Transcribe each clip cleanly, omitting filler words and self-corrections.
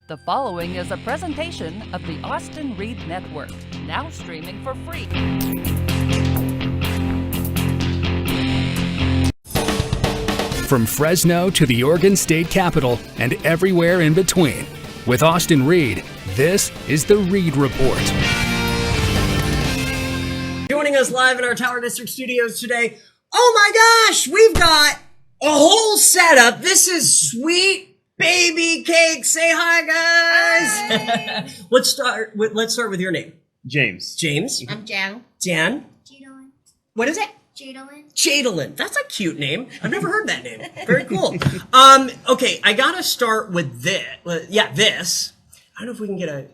The following is a presentation of the Austin Reed Network, now streaming for free. From Fresno to the Oregon State Capitol and everywhere in between, with Austin Reed, this is the Reed Report. Joining us live in our Tower District studios today, oh my gosh, we've got a whole setup. This is Sweet Baby Cakes. Say hi, guys. Hi. Let's start with your name. James. James. I'm Jan. Jan. Jadalyn. What is it? Jadalyn. Jadalyn. That's a cute name. I've never heard that name. Very cool. Okay, I gotta start with this. This. I don't know if we can get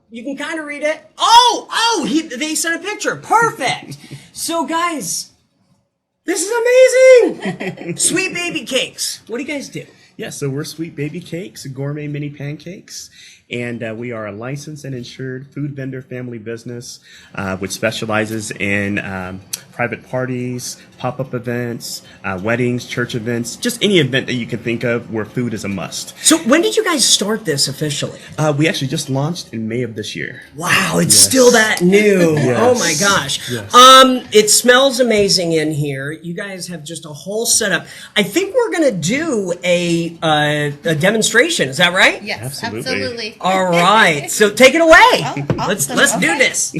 you can kind of read it. They sent a picture. Perfect. So, guys, this is amazing. Sweet Baby Cakes. What do you guys do? Yeah, so we're Sweet Baby Cakes, gourmet mini pancakes, and we are a licensed and insured food vendor family business, which specializes in private parties, pop-up events, weddings, church events, just any event that you can think of where food is a must. So when did you guys start this officially? We actually just launched in May of this year. Wow, it's still that new. Yes. Oh my gosh. Yes. It smells amazing in here. You guys have just a whole setup. I think we're going to do a demonstration. Is that right? Yes, Absolutely. absolutely. All right. So take it away. Oh, awesome. Let's do Okay. this.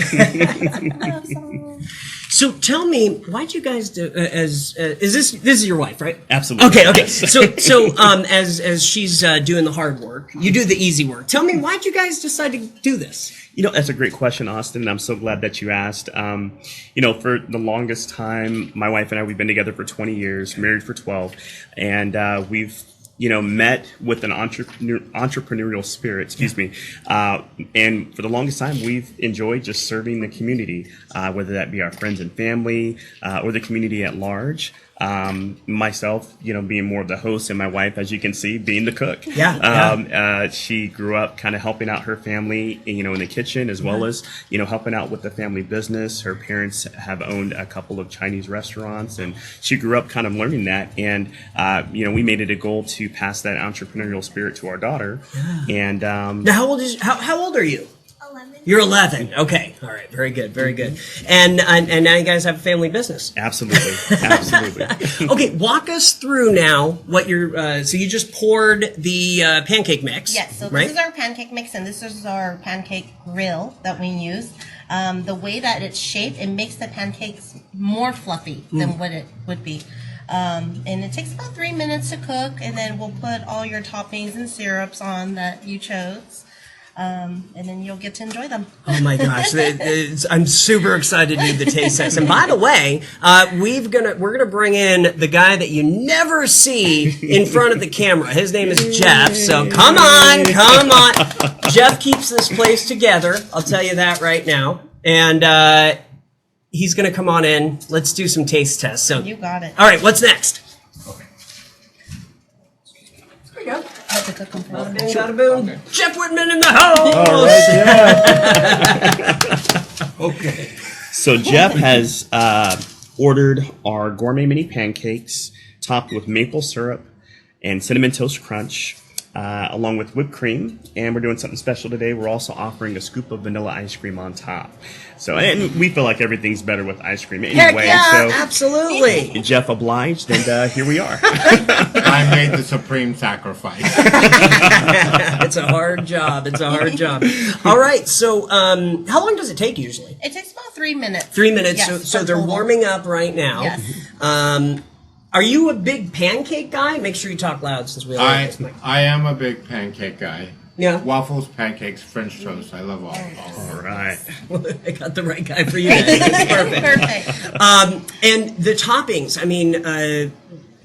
Awesome. So tell me, why'd you guys do is this your wife, right? Absolutely. Okay. Yes. So as she's doing the hard work, you do the easy work. Tell me, why'd you guys decide to do this? You know, that's a great question, Austin, and I'm so glad that you asked. For the longest time, my wife and I, we've been together for 20 years, married for 12, and we've met with an entrepreneurial spirit, and for the longest time, we've enjoyed just serving the community, whether that be our friends and family or the community at large. Myself, being more of the host, and my wife, as you can see, being the cook. She grew up kind of helping out her family, in the kitchen, as well as, helping out with the family business. Her parents have owned a couple of Chinese restaurants, and she grew up kind of learning that. And, we made it a goal to pass that entrepreneurial spirit to our daughter. Yeah. And now, how old are you? 11. You're 11. Okay. All right. Very good. Very good. And now you guys have a family business. Absolutely. Absolutely. Okay. Walk us through now what you're. So you just poured the pancake mix. Yes, so right? this is our pancake mix, and this is our pancake grill that we use. The way that it's shaped, it makes the pancakes more fluffy than what it would be. And it takes about 3 minutes to cook, and then we'll put all your toppings and syrups on that you chose. And then you'll get to enjoy them. Oh my gosh, I'm super excited to do the taste test. And by the way, we're gonna bring in the guy that you never see in front of the camera. His name is Jeff. So come on. Jeff keeps this place together. I'll tell you that right now. And he's gonna come on in. Let's do some taste tests. So You got it. all right, what's next? There you go. I have to cook them for you. Bing, bada, boom. Okay. Jeff Whitman in the house. Okay. So Jeff has ordered our gourmet mini pancakes topped with maple syrup and cinnamon toast crunch, along with whipped cream. And we're doing something special today. We're also offering a scoop of vanilla ice cream on top. So, and we feel like everything's better with ice cream anyway. Heck yeah, so absolutely. Jeff obliged, and here we are. I made the supreme sacrifice. It's a hard job. All right. So, how long does it take usually? It takes about 3 minutes. 3 minutes. Yes, so they're total. warming up right now. Yes. Are you a big pancake guy? Make sure you talk loud since we all have this mic. I am a big pancake guy. Yeah. Waffles, pancakes, French toast. I love all All right. I got the right guy for you. It's perfect. Perfect. And the toppings. I mean,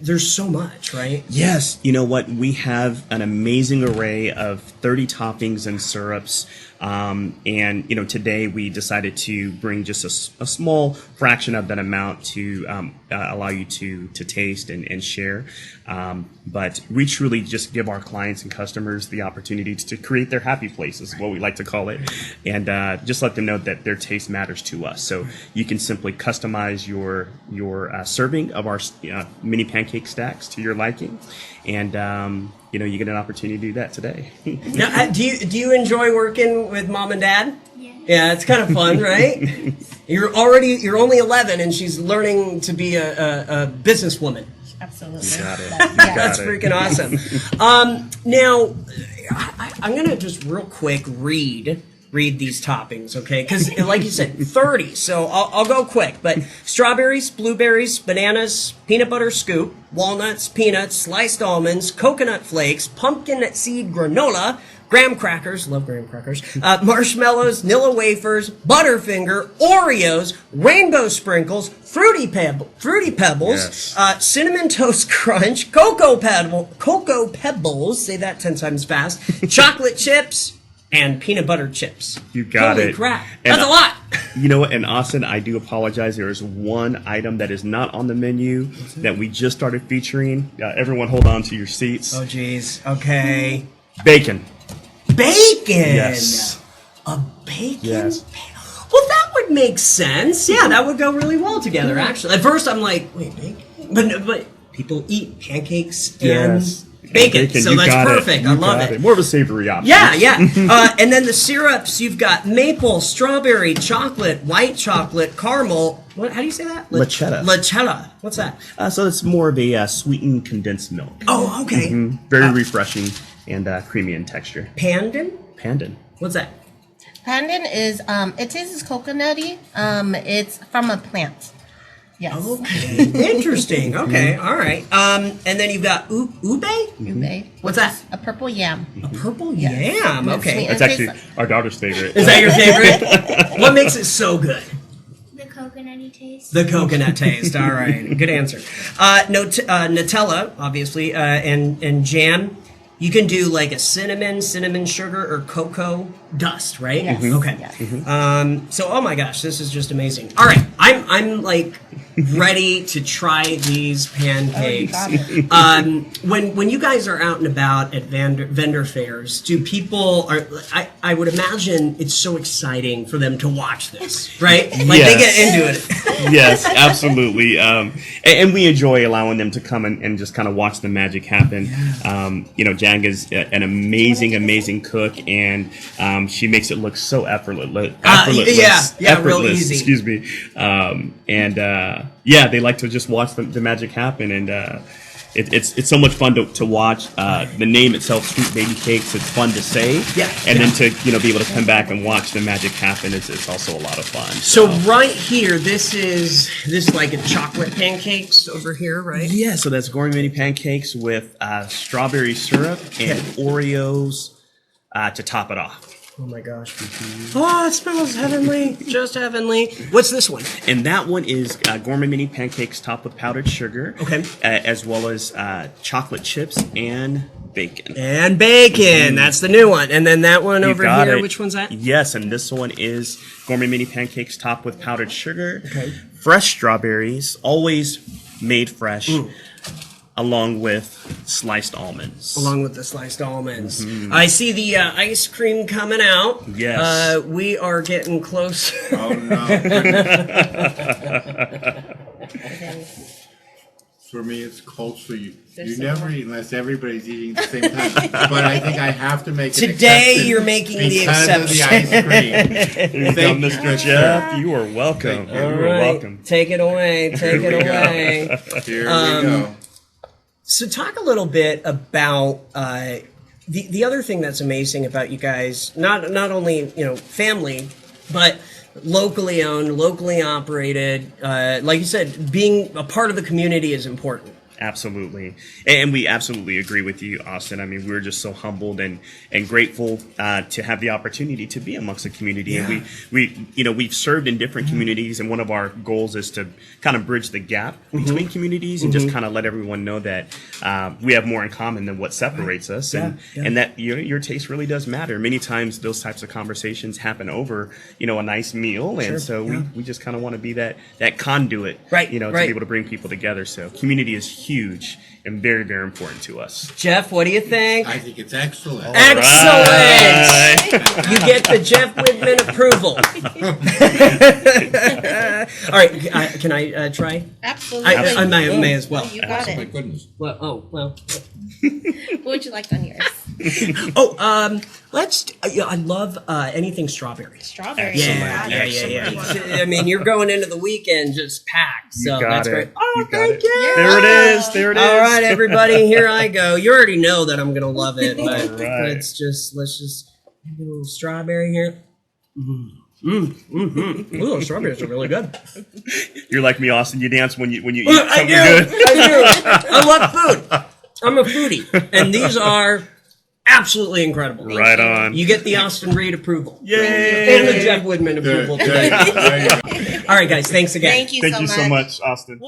there's so much, right? Yes. You know what? We have an amazing array of 30 toppings and syrups. And today we decided to bring just a small fraction of that amount to allow you to taste and share. but we truly just give our clients and customers the opportunity to create their happy places, what we like to call it, and just let them know that their taste matters to us. So you can simply customize your serving of our mini pancake stacks to your liking, and you get an opportunity to do that today. Now, do you enjoy working with mom and dad? Yeah, it's kind of fun, right? You're only 11, and she's learning to be a businesswoman. Absolutely. Got it. That's freaking awesome. Now, I'm gonna just real quick read these toppings, okay? Because, like you said, 30. So I'll go quick. But strawberries, blueberries, bananas, peanut butter scoop, walnuts, peanuts, sliced almonds, coconut flakes, pumpkin seed granola, graham crackers, love graham crackers, marshmallows, Nilla wafers, Butterfinger, Oreos, rainbow sprinkles, fruity pebbles, Yes. cinnamon toast crunch, cocoa pebbles, say that 10 times fast, chocolate chips, and peanut butter chips. You got Holy it. crap. And That's a lot. You know what? And Austin, I do apologize. There is one item that is not on the menu that we just started featuring. Everyone hold on to your seats. Oh, geez. Okay. Bacon. Bacon. Yes. A bacon? Yes. Well, that would make sense. Yeah, that would go really well together, actually. At first, I'm like, wait, bacon? But people eat pancakes and bacon, so You that's got perfect. It. I You love got it. More of a savory option. Yeah. And then the syrups, you've got maple, strawberry, chocolate, white chocolate, caramel. What? How do you say that? Lachetta. Lachetta. What's that? So it's more of a sweetened condensed milk. Oh, okay. Very refreshing and creamy in texture. Pandan? Pandan. What's that? Pandan is it tastes coconutty. It's from a plant. Yes. Okay. Interesting. Okay. All right. And then you've got ube? Ube. What's that? A purple yam. A purple yam. Okay. Sweet. That's actually our daughter's favorite. Is that your favorite? What makes it so good? The coconutty taste. The coconut taste. All right. Good answer. Nutella, obviously, and jam. You can do like a cinnamon sugar, or cocoa dust, right? Yes. Okay. Yes. So, oh my gosh, this is just amazing. All right, I'm like ready to try these pancakes. Oh, you got it. When you guys are out and about at vendor fairs, do people I would imagine it's so exciting for them to watch this, right? Like they get into it. Yes, absolutely. And we enjoy allowing them to come and just kind of watch the magic happen. Jang is an amazing cook, and she makes it look so effortless. Real easy. Excuse me. They like to just watch the magic happen, and it's so much fun to watch. The name itself, Sweet Baby Cakes, it's fun to say, and then to be able to come back and watch the magic happen. It's also a lot of fun. So right here, this is like a chocolate pancakes over here, right? Yeah, so that's gourmet mini pancakes with strawberry syrup and Oreos to top it off. Oh my gosh. Oh, it smells heavenly. Just heavenly. What's this one? And that one is gourmet mini pancakes topped with powdered sugar. Okay. As well as chocolate chips and bacon. And bacon. That's the new one. And then that one You over got here, it. which one's that? Yes, and this one is gourmet mini pancakes topped with powdered sugar. Okay. Fresh strawberries, always made fresh. Along with sliced almonds. Along with the sliced almonds. I see the ice cream coming out. Yes. We are getting close. Oh no. For me, it's culture. You never eat unless everybody's eating at the same time. But I think I have to make an Today exception you're making the because of the exception. ice cream. Here you go, Thank you, Mr. good Jeff. sir. You are welcome. Thank you. You All are right. welcome. Take it away. Take Here it we go. away. Here we go. So talk a little bit about the other thing that's amazing about you guys, not only family, but locally owned, locally operated. Like you said, being a part of the community is important. Absolutely. And we absolutely agree with you, Austin. I mean, we're just so humbled and grateful to have the opportunity to be amongst the community. And we've served in different communities, and one of our goals is to kind of bridge the gap between communities and just kind of let everyone know that we have more in common than what separates us, and that your taste really does matter. Many times those types of conversations happen over, a nice meal, and so we just kind of want to be that conduit, Right, to right. be able to bring people together. So community is huge and very, very important to us. Jeff, what do you think? I think it's excellent. Excellent! You get the Jeff Widman approval. All right, can I try? Absolutely. I may as well. You got Oh my it. goodness. Well. What would you like on yours? I love anything strawberries. Strawberry. Yeah. I mean, you're going into the weekend just packed, so that's great. Oh, You got thank it. you. There it is. There it is. All right, everybody, here I go. You already know that I'm gonna love it, but All right. let's just do a little strawberry here. Ooh, strawberries are really good. You're like me, Austin. You dance when you eat I something do. good. I love food. I'm a foodie, and these are absolutely incredible. Right on. You get the Austin Reed approval. Yay! And the Jeff Widman approval today. There you go. All right, guys, thanks again. Thank you Thank so you much. so much, Austin.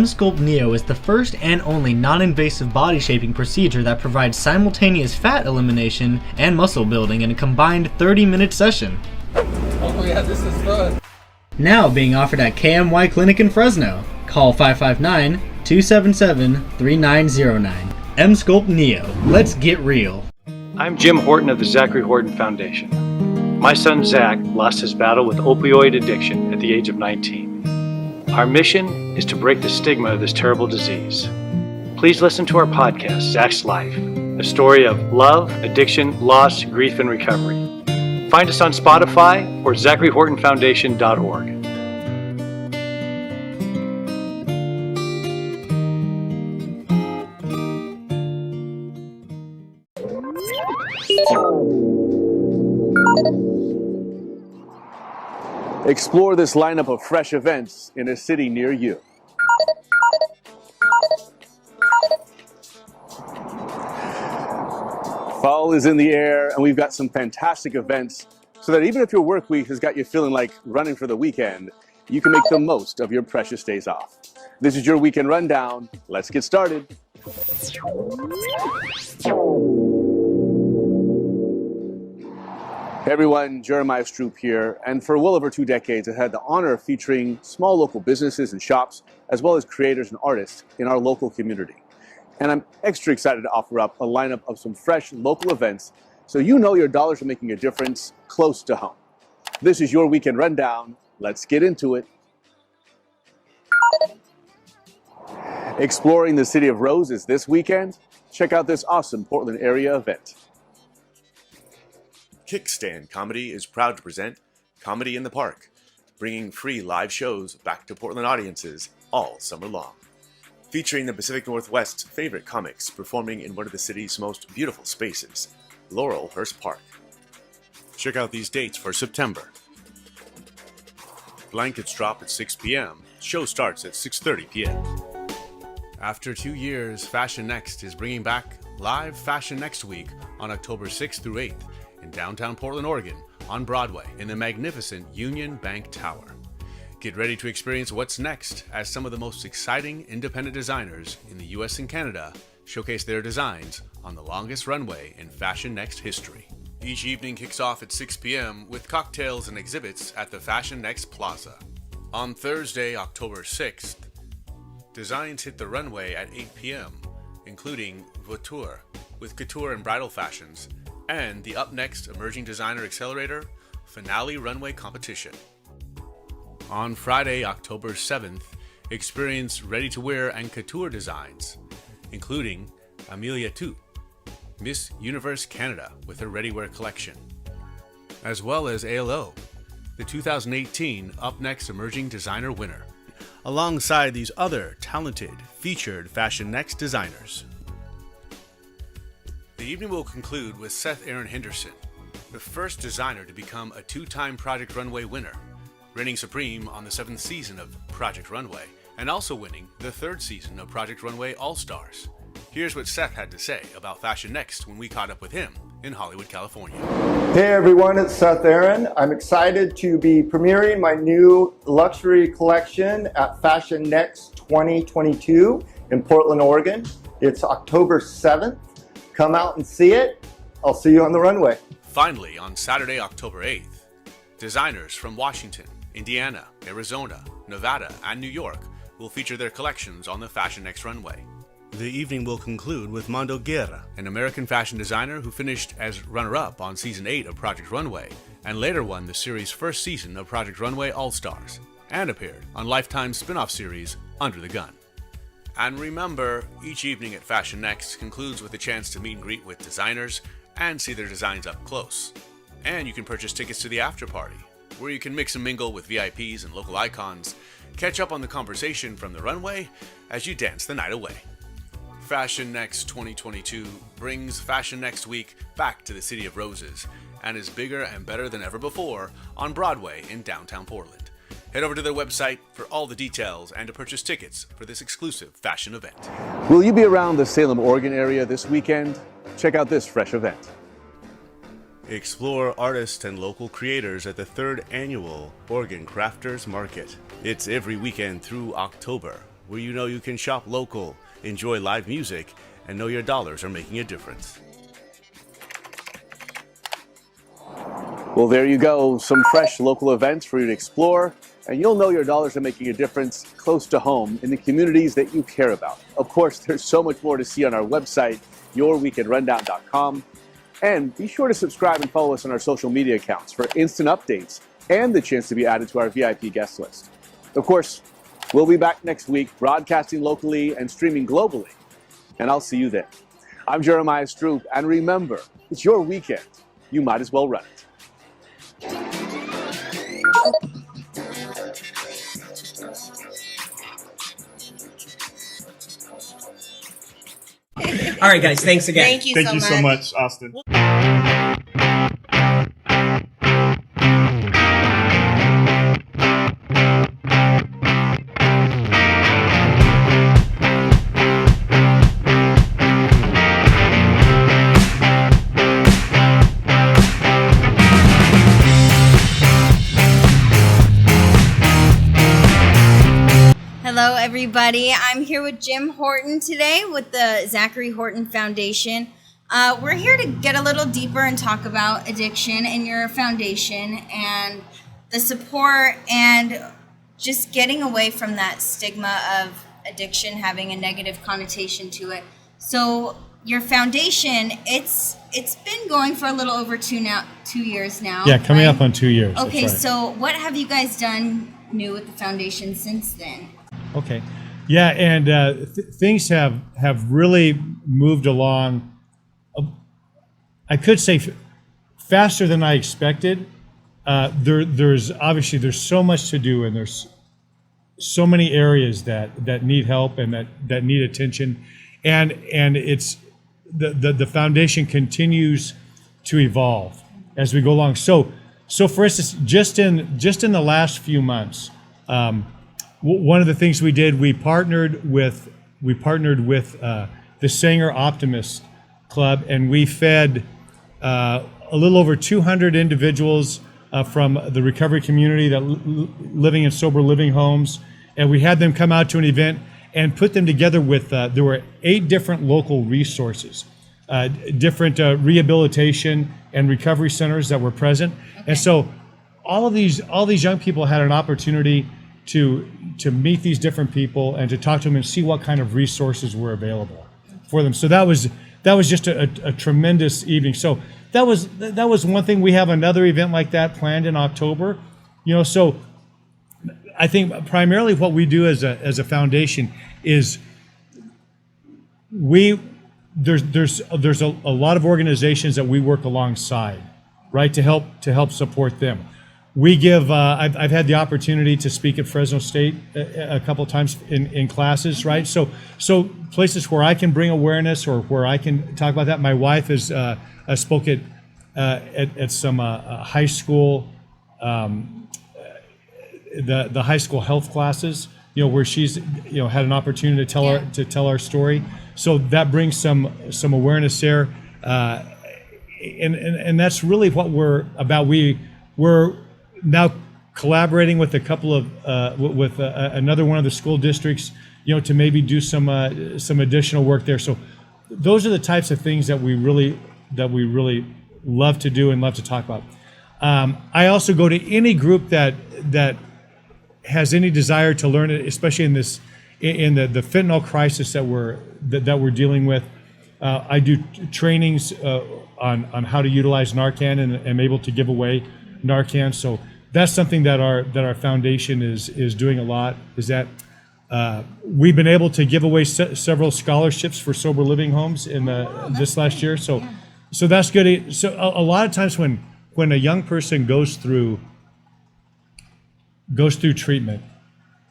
Sculpt Neo is the first and only non-invasive body shaping procedure that provides simultaneous fat elimination and muscle building in a combined 30-minute session. Oh yeah, this is fun. Now being offered at KMY Clinic in Fresno. Call 559-277-3909. Sculpt Neo. Let's get real. I'm Jim Horton of the Zachary Horton Foundation. My son Zach lost his battle with opioid addiction at the age of 19. Our mission is to break the stigma of this terrible disease. Please listen to our podcast, Zach's Life, a story of love, addiction, loss, grief, and recovery. Find us on Spotify or ZacharyHortonFoundation.org. Explore this lineup of fresh events in a city near you. Fall is in the air, and we've got some fantastic events so that even if your work week has got you feeling like running for the weekend, you can make the most of your precious days off. This is your weekend rundown. Let's get started. Hey everyone, Jeremiah Stroop here, and for well over 2 decades I've had the honor of featuring small local businesses and shops, as well as creators and artists in our local community. And I'm extra excited to offer up a lineup of some fresh local events so you know your dollars are making a difference close to home. This is your weekend rundown. Let's get into it. Exploring the City of Roses this weekend? Check out this awesome Portland area event. Kickstand Comedy is proud to present Comedy in the Park, bringing free live shows back to Portland audiences all summer long. Featuring the Pacific Northwest's favorite comics performing in one of the city's most beautiful spaces, Laurelhurst Park. Check out these dates for September. Blankets drop at 6 p.m. Show starts at 6:30 p.m. After 2 years, Fashion Next is bringing back live Fashion Next Week on October 6th through 8th in downtown Portland, Oregon, on Broadway in the magnificent Union Bank Tower. Get ready to experience what's next as some of the most exciting independent designers in the US and Canada showcase their designs on the longest runway in Fashion Next history. Each evening kicks off at 6 p.m. with cocktails and exhibits at the Fashion Next Plaza. On Thursday, October 6th, designs hit the runway at 8 p.m., including Vautour with couture and bridal fashions, and the Up Next Emerging Designer Accelerator Finale Runway Competition. On Friday, October 7th, experience ready-to-wear and couture designs, including Amelia Tu, Miss Universe Canada with her ready-wear collection, as well as ALO, the 2018 Up Next Emerging Designer winner, alongside these other talented, featured Fashion Next designers. The evening will conclude with Seth Aaron Henderson, the first designer to become a 2-time Project Runway winner, reigning supreme on the 7th season of Project Runway and also winning the 3rd season of Project Runway All-Stars. Here's what Seth had to say about Fashion Next when we caught up with him in Hollywood, California. Hey everyone, it's Seth Aaron. I'm excited to be premiering my new luxury collection at Fashion Next 2022 in Portland, Oregon. It's October 7th. Come out and see it. I'll see you on the runway. Finally, on Saturday, October 8th, designers from Washington, Indiana, Arizona, Nevada, and New York will feature their collections on the Fashion Next runway. The evening will conclude with Mando Guerra, an American fashion designer who finished as runner-up on Season 8 of Project Runway, and later won the series' 1st season of Project Runway All-Stars, and appeared on Lifetime's spin-off series, Under the Gun. And remember, each evening at Fashion Next concludes with a chance to meet and greet with designers and see their designs up close. And you can purchase tickets to the after party, where you can mix and mingle with VIPs and local icons, catch up on the conversation from the runway as you dance the night away. Fashion Next 2022 brings Fashion Next Week back to the City of Roses and is bigger and better than ever before on Broadway in downtown Portland. Head over to their website for all the details and to purchase tickets for this exclusive fashion event. Will you be around the Salem, Oregon area this weekend? Check out this fresh event. Explore artists and local creators at the 3rd annual Oregon Crafters Market. It's every weekend through October, where you know you can shop local, enjoy live music, and know your dollars are making a difference. Well, there you go. Some fresh local events for you to explore, and you'll know your dollars are making a difference close to home in the communities that you care about. Of course, there's so much more to see on our website, yourweekendrundown.com. And be sure to subscribe and follow us on our social media accounts for instant updates and the chance to be added to our VIP guest list. Of course, we'll be back next week broadcasting locally and streaming globally, and I'll see you then. I'm Jeremiah Stroop, and remember, it's your weekend. You might as well run it. All right, guys, thanks again. Thank you so much, Austin. Hello, everybody. I'm here with Jim Horton today with the Zachary Horton Foundation. We're here to get a little deeper and talk about addiction and your foundation and the support and just getting away from that stigma of addiction having a negative connotation to it. So your foundation, it's been going for a little over 2 years now. Yeah, coming right? up on 2 years. Okay, that's right. So what have you guys done new with the foundation since then? Okay. Yeah, and things have really moved along, I could say faster than I expected. There's so much to do, and there's so many areas that need help and that need attention. And it's the foundation continues to evolve as we go along. So for instance, just in the last few months, one of the things we did, we partnered with the Sanger Optimist Club, and we fed a little over 200 individuals from the recovery community that living in sober living homes, and we had them come out to an event and put them together with there were 8 different local resources, different rehabilitation and recovery centers that were present. Okay. And so all these young people had an opportunity to meet these different people and to talk to them and see what kind of resources were available for them. So that was just a tremendous evening. So that was one thing. We have another event like that planned in October. So I think primarily what we do as a foundation is there's a lot of organizations that we work alongside, right, to help support them. We give. I've had the opportunity to speak at Fresno State a couple times in classes, right? So places where I can bring awareness or where I can talk about that. My wife has spoke at some high school, the high school health classes where she's had an opportunity to tell our story. So that brings some awareness there, and that's really what we're about. We're now collaborating with a couple of with another one of the school districts, to maybe do some additional work there. So those are the types of things that we really love to do and love to talk about. I also go to any group that has any desire to learn it, especially in the fentanyl crisis that we're dealing with. I do trainings on how to utilize Narcan, and am able to give away Narcan. So that's something that our foundation is doing a lot. Is that we've been able to give away several scholarships for sober living homes in this last year. So that's good. So a lot of times when a young person goes through treatment,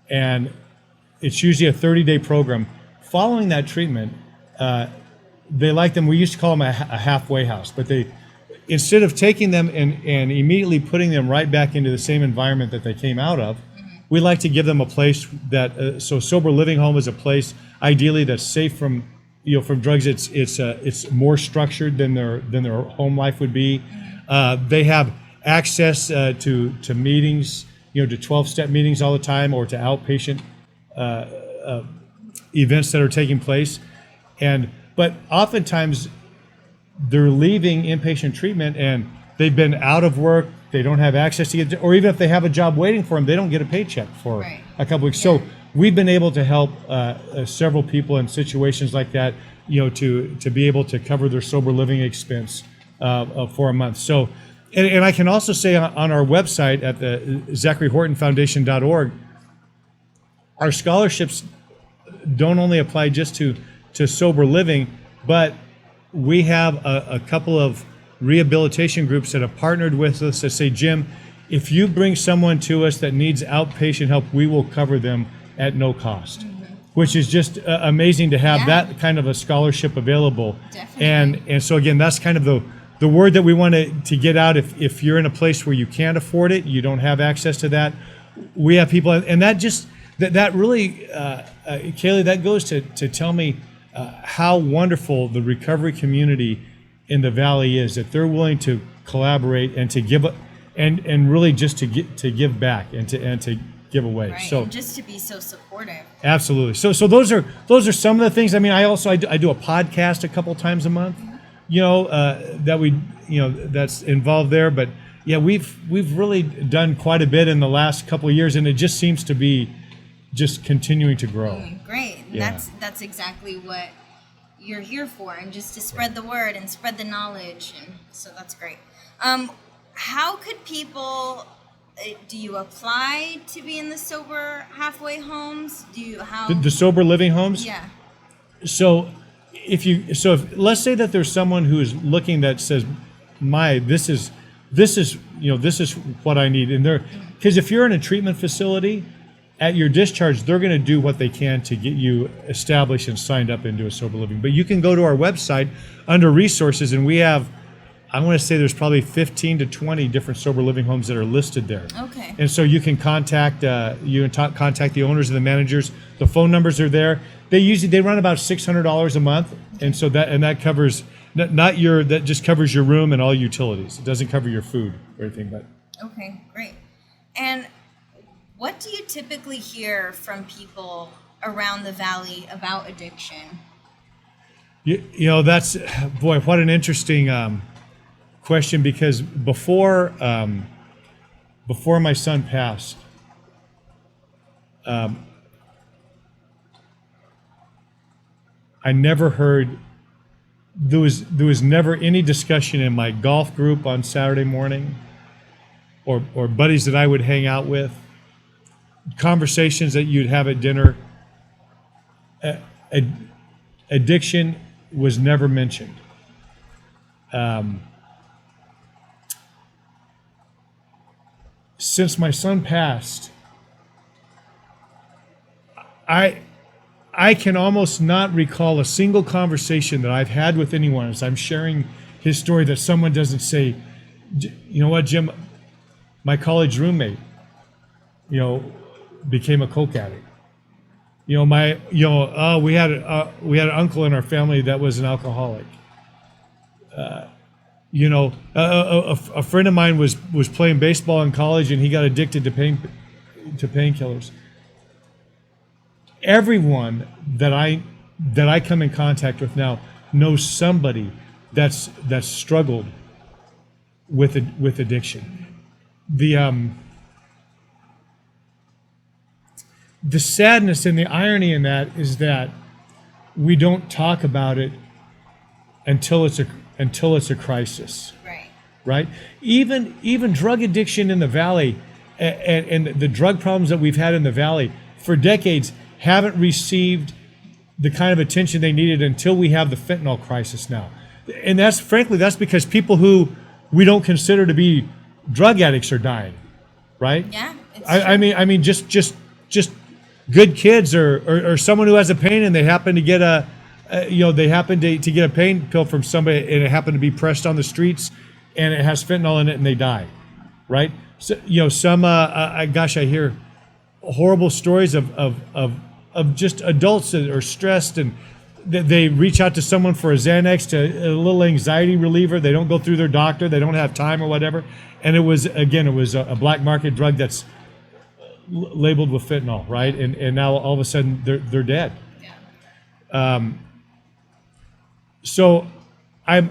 and it's usually a 30-day program. Following that treatment, they like them. We used to call them a halfway house, but instead of taking them and immediately putting them right back into the same environment that they came out of, we like to give them a place that so sober living home is a place ideally that's safe from drugs. It's more structured than their home life would be. They have access to meetings, to 12-step meetings all the time, or to outpatient events that are taking place. But oftentimes they're leaving inpatient treatment and they've been out of work, they don't have access to it, or even if they have a job waiting for them, they don't get a paycheck for a couple weeks. So we've been able to help several people in situations like that, to be able to cover their sober living expense for a month. So, and I can also say on our website at the ZacharyHortonFoundation.org, our scholarships don't only apply just to sober living, but we have a couple of rehabilitation groups that have partnered with us that say, Jim, if you bring someone to us that needs outpatient help, we will cover them at no cost, which is just amazing to have that kind of a scholarship available. Definitely. And so again, that's kind of the word that we want to get out. If you're in a place where you can't afford it, you don't have access to that, we have people, and that really, Kaylee, that goes to tell me how wonderful the recovery community in the Valley is, that they're willing to collaborate and to give, and really just to give back and to give away. Right, so and just to be so supportive. Absolutely. So those are some of the things. I mean, I do a podcast a couple times a month, that we that's involved there. But yeah, we've really done quite a bit in the last couple of years, and it just seems to be just continuing to grow. Great. Yeah. That's exactly what you're here for, and just to spread the word and spread the knowledge, and so that's great. How could people? Do you apply to be in the sober halfway homes? The sober living homes? Yeah. So if let's say that there's someone who is looking that says, this is what I need, and because if you're in a treatment facility, at your discharge, they're going to do what they can to get you established and signed up into a sober living. But you can go to our website under resources, and we have, I want to say there's probably 15 to 20 different sober living homes that are listed there. Okay. And so you can contact contact the owners and the managers. The phone numbers are there. They run about $600 a month, and so that covers that just covers your room and all utilities. It doesn't cover your food or anything, but. Okay, great. And what do you typically hear from people around the Valley about addiction? That's, boy, what an interesting question, because before my son passed, I never heard, there was never any discussion in my golf group on Saturday morning, or buddies that I would hang out with, conversations that you'd have at dinner. Addiction was never mentioned. Since my son passed, I can almost not recall a single conversation that I've had with anyone as I'm sharing his story that someone doesn't say, you know what, Jim, my college roommate, became a coke addict. We had an uncle in our family that was an alcoholic. A friend of mine was playing baseball in college, and he got addicted to painkillers. Everyone that I come in contact with now knows somebody that's struggled with addiction. The sadness and the irony in that is that we don't talk about it until it's a crisis. Right? Even drug addiction in the valley and the drug problems that we've had in the valley for decades haven't received the kind of attention they needed until we have the fentanyl crisis now. And that's because people who we don't consider to be drug addicts are dying, right? Yeah. I mean, just good kids or someone who has a pain and they happen to get to get a pain pill from somebody and it happened to be pressed on the streets and it has fentanyl in it and they die, right? So I hear horrible stories of just adults that are stressed and they reach out to someone for a Xanax, to a little anxiety reliever. They don't go through their doctor. They don't have time or whatever. And it was a black market drug that's labeled with fentanyl, right? And now all of a sudden they're dead. Yeah. So I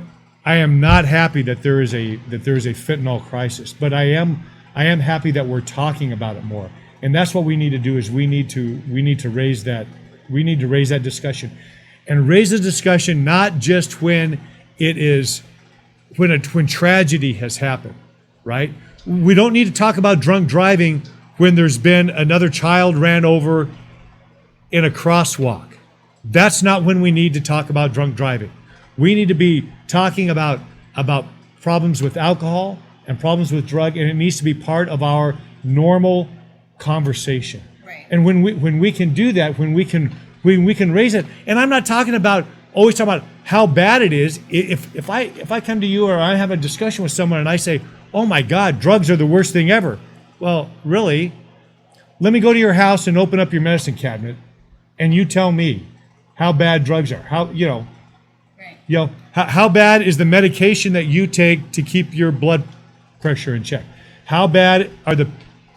am not happy that there is a fentanyl crisis, but I am happy that we're talking about it more. And that's what we need to do is we need to raise that discussion. And raise the discussion not just when tragedy has happened, right? We don't need to talk about drunk driving when there's been another child ran over in a crosswalk. That's not when we need to talk about drunk driving. We need to be talking about problems with alcohol and problems with drug, and it needs to be part of our normal conversation. Right. And when we can do that, when we can raise it, and I'm not talking about always talking about how bad it is. If I come to you or I have a discussion with someone and I say, "Oh my God, drugs are the worst thing ever," well, really, let me go to your house and open up your medicine cabinet, and you tell me how bad drugs are. How bad is the medication that you take to keep your blood pressure in check? How bad are the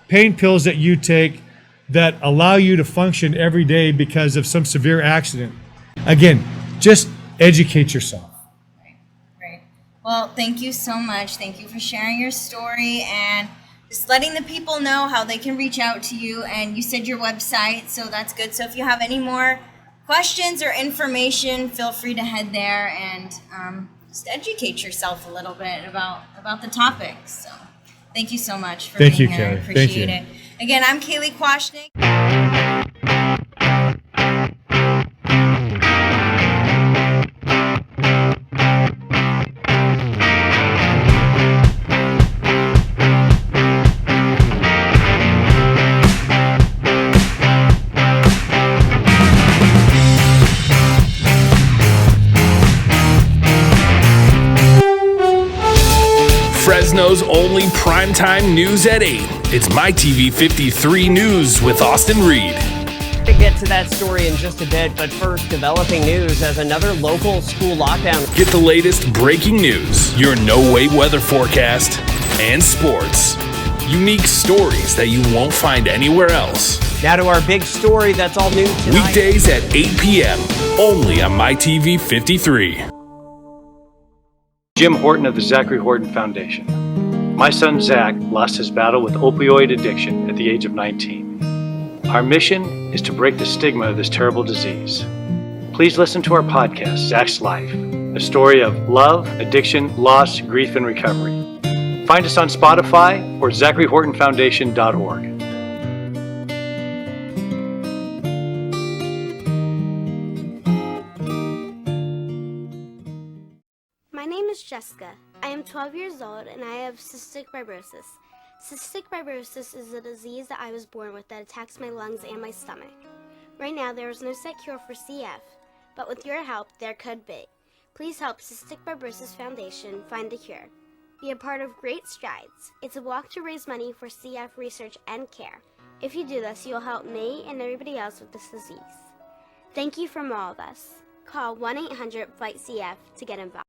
pain pills that you take that allow you to function every day because of some severe accident? Again, just educate yourself. Right. Well, thank you so much. Thank you for sharing your story and just letting the people know how they can reach out to you. And you said your website, so that's good. So if you have any more questions or information, feel free to head there and just educate yourself a little bit about the topics. So thank you so much for being here. Kelly. Appreciate it. Again, I'm Kaylee Kwashnik. Fresno's only primetime news at 8. It's MyTV 53 News with Austin Reed. To get to that story in just a bit, but first, developing news as another local school lockdown. Get the latest breaking news, your no-wait weather forecast, and sports. Unique stories that you won't find anywhere else. Now to our big story that's all new tonight. Weekdays at 8 p.m. only on MyTV 53. Jim Horton of the Zachary Horton Foundation. My son Zach lost his battle with opioid addiction at the age of 19. Our mission is to break the stigma of this terrible disease. Please listen to our podcast, Zach's Life, a story of love, addiction, loss, grief, and recovery. Find us on Spotify or ZacharyHortonFoundation.org. My name is Jessica. I am 12 years old and I have cystic fibrosis. Cystic fibrosis is a disease that I was born with that attacks my lungs and my stomach. Right now there is no set cure for CF, but with your help there could be. Please help Cystic Fibrosis Foundation find a cure. Be a part of Great Strides. It's a walk to raise money for CF research and care. If you do this, you'll help me and everybody else with this disease. Thank you from all of us. Call 1-800-FIGHT-CF to get involved.